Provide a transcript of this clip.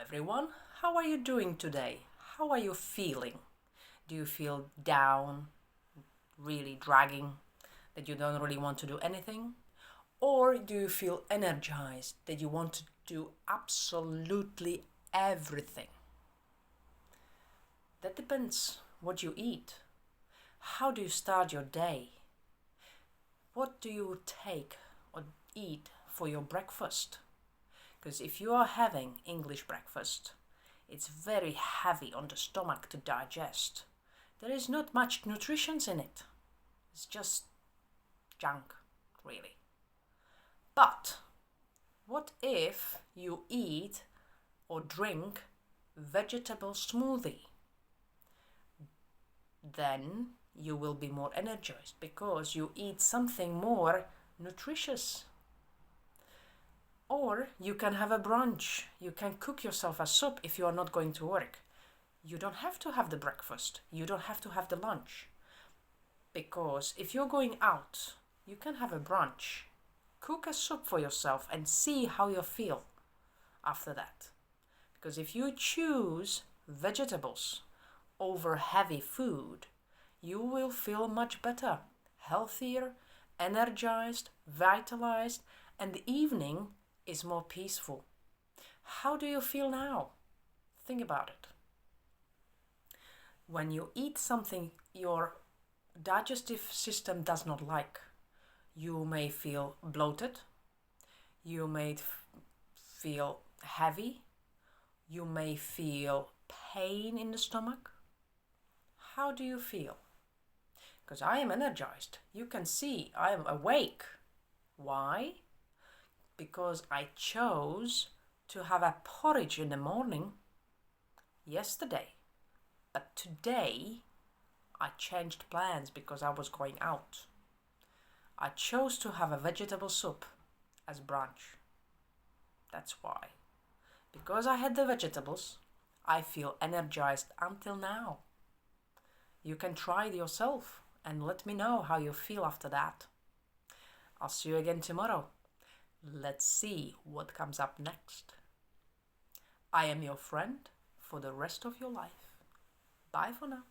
everyone, how are you doing today? How are you feeling? Do you feel down, really dragging, that you don't really want to do anything? Or do you feel energized, that you want to do absolutely everything? That depends what you eat. How do you start your day? What do you take or eat for your breakfast? Because if you are having English breakfast, it's very heavy on the stomach to digest. There is not much nutrition in it. It's just junk, really. But what if you eat or drink vegetable smoothie? Then you will be more energized because you eat something more nutritious. Or you can have a brunch. You can cook yourself a soup if you are not going to work. You don't have to have the breakfast. You don't have to have the lunch. Because if you're going out, you can have a brunch. Cook a soup for yourself and see how you feel after that. Because if you choose vegetables over heavy food, you will feel much better, healthier, energized, vitalized, and the evening is more peaceful. How do you feel now? Think about it. When you eat something your digestive system does not like, you may feel bloated, you may feel heavy, you may feel pain in the stomach. How do you feel? Because I am energized. You can see I am awake. Why? Because I chose to have a porridge in the morning yesterday. But today I changed plans because I was going out. I chose to have a vegetable soup as brunch. That's why. Because I had the vegetables, I feel energized until now. You can try it yourself and let me know how you feel after that. I'll see you again tomorrow. Let's see what comes up next. I am your friend for the rest of your life. Bye for now.